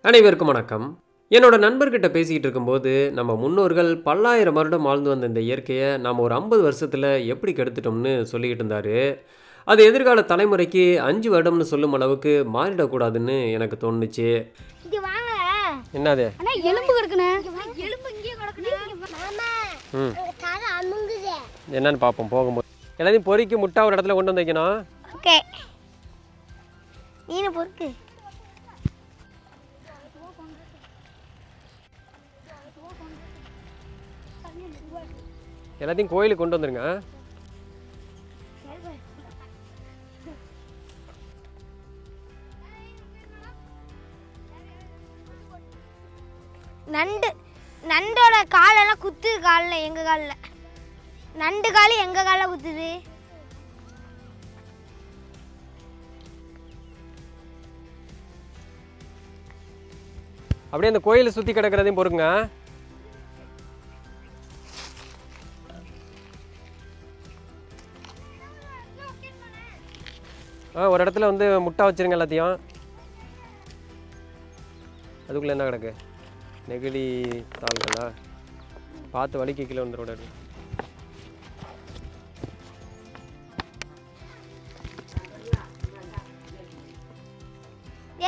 அனைவருக்கும் வணக்கம். என்னோட நண்பர்கிட்ட பேசிக்கிட்டு இருக்கும்போது, நம்ம முன்னோர்கள் பல்லாயிரம் வருடம் வாழ்ந்து வந்த இந்த இயற்கைய நாம ஒரு 50 வருஷத்துல எப்படி கெடுத்துட்டோம்னு சொல்லிக்கிட்டு இருந்தாரு. அது எதிர்கால தலைமுறைக்கு 5 வருடம்னு சொல்லும் அளவுக்கு மாறிடக்கூடாதுன்னு எனக்கு தோணுச்சு. இங்க வாங்க. என்னது? அண்ணா எலும்பு கிடக்குனே. எலும்பு இங்கே கிடக்குனே. மாமா. ம். தலை அமுங்குதே. என்னன்னு பார்ப்போம் போகும்போது. எல்லாத்தையும் பொறுக்கி முட்டா ஒரு இடத்துல கொண்டு வந்து வைக்கணும். ஓகே. நீனு பொறுக்கு. எல்லாத்தையும் கோயிலுக்கு கொண்டு வந்துருங்க. நண்டோட காலெல்லாம் குத்துது. காலில் எங்க காலில் நண்டு காலு எங்க காலில் குத்துது. அப்படியே அந்த கோயிலை சுற்றி கிடக்கிறதையும் பொறுக்குங்க. ஒரு இடத்துல வந்து முட்டை வச்சுருங்க எல்லாத்தையும். அதுக்குள்ளே என்ன கிடக்கு? நெகிழி தாள்களா? பார்த்து வலிக்கு கீழே வந்துடும்.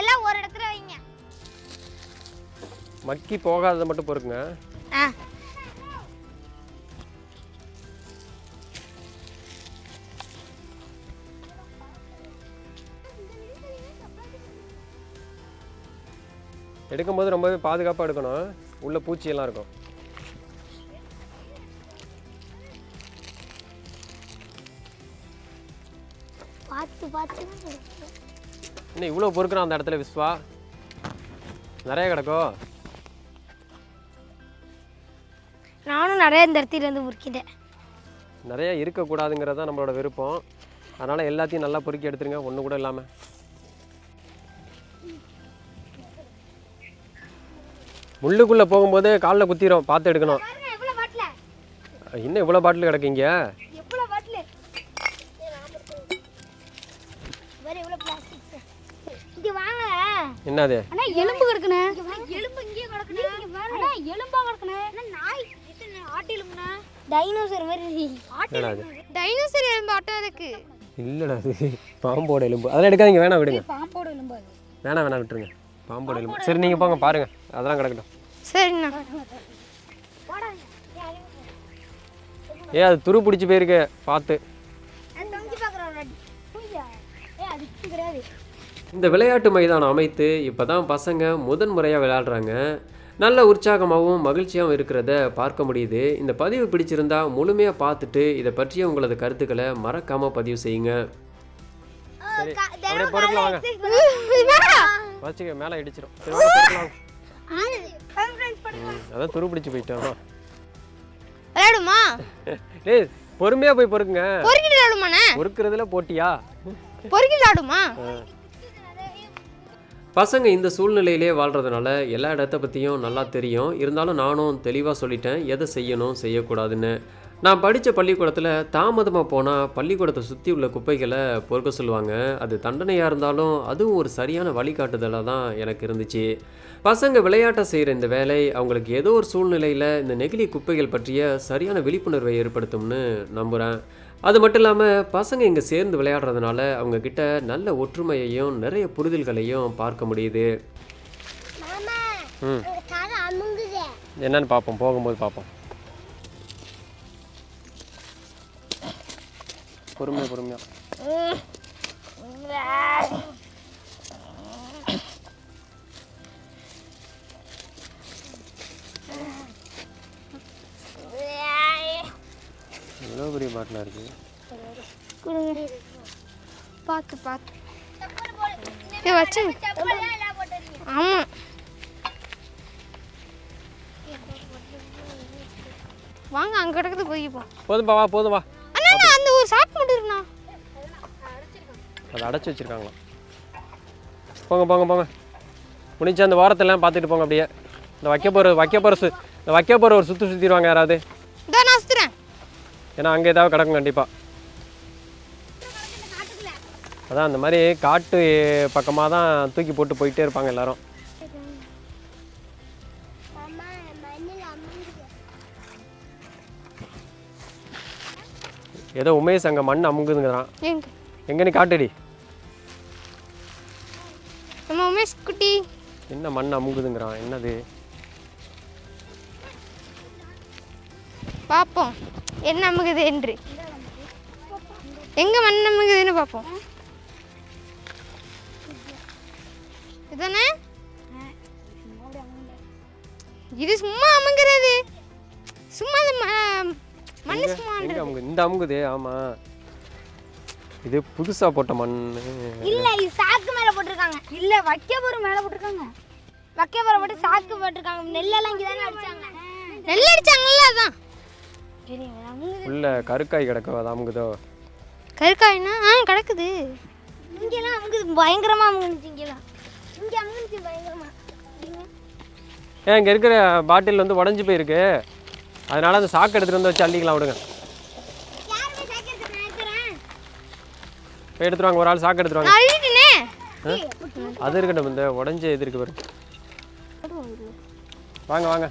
எல்லாம் ஒரு இடத்துல வைங்க. மக்கி போகாததை மட்டும் பொறுக்குங்க. எடுக்கும்போது ரொம்பவே பாதுகாப்பாக எடுக்கணும். உள்ள பூச்சியெல்லாம் இருக்கும். இன்னும் இவ்வளோ பொறுக்கிறோம் அந்த இடத்துல விஸ்வா. நிறைய கிடக்கோ. நானும் நிறைய இந்த இடத்துல இருந்து பொறுக்கிட்டேன். நிறைய இருக்கக்கூடாதுங்கிறது தான் நம்மளோட விருப்பம். அதனால் எல்லாத்தையும் நல்லா பொறுக்கி எடுத்துருங்க, ஒன்று கூட இல்லாமல். முள்ளுக்குள்ளே போகும்போது காலில் குத்திரும், பார்த்து எடுக்கணும். இன்னும் இவ்வளோ பாட்டில் கிடக்குங்க. என்னது? எலும்பு கிடக்குனே. எலும்பு இங்கே கிடக்குனே. அண்ணா எலும்பா கிடக்குனே. நாய் இது ஆட்டு எலும்புனா. டைனோசர் மாதிரி. டைனோசர் எலும்பு ஆட்டம் இருக்கு. இல்லடா, அது பாம்போட எலும்பு. அதெல்லாம் எடுக்காதீங்க, வேணாம் விடுங்க. பாம்போட எலும்பு அது. வேணாம் விட்டுருங்க. பாம்போட எலும்பு. சரி நீங்கள் போங்க பாருங்கள், அதெல்லாம் கிடக்கட்டும். சரிண்ணா. அது துரு பிடிச்சி போயிருக்கு, பார்த்து. இந்த விளையாட்டு மைதானம் அமைத்து இப்போ தான் பசங்க முதன் முறையாக விளையாடுறாங்க. நல்ல உற்சாகமாகவும் மகிழ்ச்சியாகவும் இருக்கிறத பார்க்க முடியுது. இந்த பதிவு பிடிச்சிருந்தா முழுமையாக பார்த்துட்டு இதை பற்றிய உங்களது கருத்துக்களை மறக்காமல் பதிவு செய்யுங்க. சரி, அப்படியே பொறுக்கலாம் வாங்க. வச்சுக்க, மேலே இடிச்சிடும். சரி வாங்க பொறுக்கலாம். அதான் துரு பிடிச்சி போயிட்டோம். விளையாடுமா? டேய் பொறுமையாக போய் பொறுக்குங்க. பொறுக்கிட்டு விளையாடுமாண்ணே? பொறுக்கிறதுல போட்டியா? பொறுக்கிட்டு விளையாடுமா? பசங்க இந்த சூழ்நிலையிலே வாழ்கிறதுனால எல்லா இடத்த பற்றியும் நல்லா தெரியும். இருந்தாலும் நானும் தெளிவாக சொல்லிட்டேன் எதை செய்யணும் செய்யக்கூடாதுன்னு. நான் படித்த பள்ளிக்கூடத்தில் தாமதமாக போனால் பள்ளிக்கூடத்தை சுற்றி உள்ள குப்பைகளை பொறுக்க சொல்லுவாங்க. அது தண்டனையாக இருந்தாலும் அதுவும் ஒரு சரியான வழிகாட்டுதலாக தான் எனக்கு இருந்துச்சு. பசங்க விளையாட்டை செய்கிற இந்த வேலை அவங்களுக்கு ஏதோ ஒரு சூழ்நிலையில் இந்த நெகிழி குப்பைகள் பற்றிய சரியான விழிப்புணர்வை ஏற்படுத்தும்னு நம்புகிறேன். அது மட்டும் இல்லாமல் பசங்க இங்கே சேர்ந்து விளையாடுறதுனால அவங்கக்கிட்ட நல்ல ஒற்றுமையையும் நிறைய புரிதல்களையும் பார்க்க முடியுது. என்னன்னு பார்ப்போம், போகும்போது பார்ப்போம். பொறுமையா எவ்வளோ பெரிய பாட்டிலாக இருக்குது. பார்த்து வச்சு. ஆமாம், வாங்க அங்கே கிடக்குது போய்ப்போம். போதும் வா. அண்ணா அந்த ஒரு சாக்கு மட்டும் இருக்குண்ணா. அதை அடைச்சி வச்சுருக்காங்களா? போங்க முடிஞ்ச அந்த வாரத்தெல்லாம் பார்த்துட்டு போங்க. அப்படியே இந்த வைக்க போகிற ஒரு சுற்றிடுவாங்க யாராவது. நான் சுற்றுறேன். ஏன்னா அங்கே ஏதாவது கிடக்கும் கண்டிப்பாக. அதான் அந்த மாதிரி காட்டு பக்கமாக தான் தூக்கி போட்டு போயிட்டே இருப்பாங்க எல்லாரும். ஏதோ உமேஷ் அங்கே மண் அமுங்குதுங்கிறான். எங்க எங்கே நீ காட்டுடி. நம்ம உமேஷ் குட்டி என்ன மண் அமுங்குதுங்கிறான், என்னது? பார்ப்போம் என்ன அமுகுது என்று. எங்க மண் அமுகுதுன்னு பார்ப்போம். இதுதானே இது சும்மா அமுங்குறது. சும்மா மண்ணு சும்மா எங்கே அமுங்குது? இந்த அமுங்குது. ஆமாம், இது புதுசாக போட்ட மண். இல்ல இது சாக்கு மேல போட்டிருக்காங்க. இல்ல வைக்கபுரம் மேல போட்டிருக்காங்க. வைக்கபுரம் போட்டு சாக்கு போட்டிருக்காங்க. நெல்லெல்லாம் இங்க தானே அடிச்சாங்க. நெல் அடிச்சாங்கல்ல அதான். உள்ள கருக்காய் கிடக்கும், அது அமுங்குதோ? கருக்காய்னா கிடக்குது. இங்கெல்லாம் அமுகுது, பயங்கரமா அமுகுச்சு. இங்கெல்லாம் இங்க அமுகுச்சு பயங்கரமா. ஏன் இங்கே இருக்கிற பாட்டில் வந்து உடஞ்சி போயிருக்கு, அதனால அந்த சாக்கு எடுத்துகிட்டு வந்து வச்சு அள்ளிக்கலாம் விடுங்க. போய் எடுத்துருவாங்க, ஒரு ஆள் சாக்கு எடுத்துருவாங்க. அது இருக்கட்டும், இந்த உடஞ்ச இது இருக்கு பாரு. வாங்க வாங்க.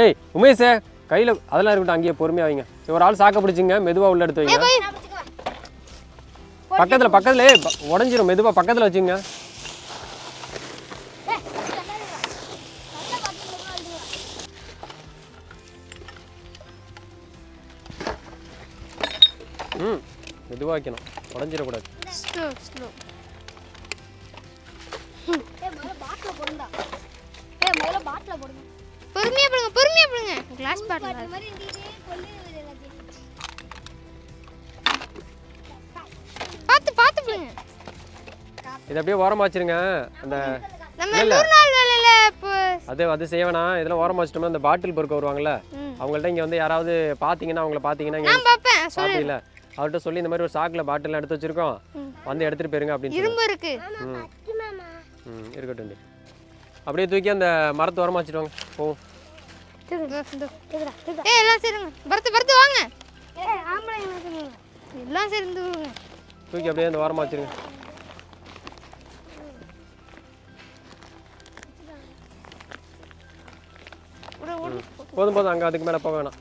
ஏய் உமேஷே, கையில் அதெல்லாம் இருக்கட்டும், அங்கேயே பொறுமையாக வைங்க. ஒரு ஆள் சாக்க பிடிச்சிங்க, மெதுவாக உள்ள எடுத்து வைங்க. பக்கத்தில் உடஞ்சிரும், மெதுவாக பக்கத்தில் வச்சுங்க. மெதுவாக வைக்கணும், உடஞ்சிடக்கூடாது. பொறுமையா போடுங்க. கிளாஸ் பாட்டில் பார்த்து போடுங்க. இதை அப்படியே ஓரமாக வச்சிருங்க. அந்த அது செய்ய வேணாம், இதெல்லாம் ஓரமாக வச்சிட்டோம்னா அந்த பாட்டில் பொறுக்க வருவாங்கல்ல, அவங்கள்ட்ட இங்கே வந்து யாராவது பார்த்தீங்கன்னா அவங்கள பார்த்தீங்கன்னா அவர்கிட்ட சொல்லி இந்த மாதிரி ஒரு சாக்கில் பாட்டிலாம் எடுத்து வச்சிருக்கோம், வந்து எடுத்துகிட்டு போயிருங்க அப்படின்னு. இரும்பு இருக்கு. இருக்கட்டும். அப்படியே தூக்கி அந்த மரத்தை ஓரமாக வச்சுட்டு வாங்க. போவோம். எல்லாம் சரிங்க. பரத்து வாங்க. எல்லாம் சேர்ந்து தூக்கி அப்படியே அந்த ஓரமாக வச்சிருங்க. போதும், அங்கே அதுக்கு மேலே போக வேணாம்.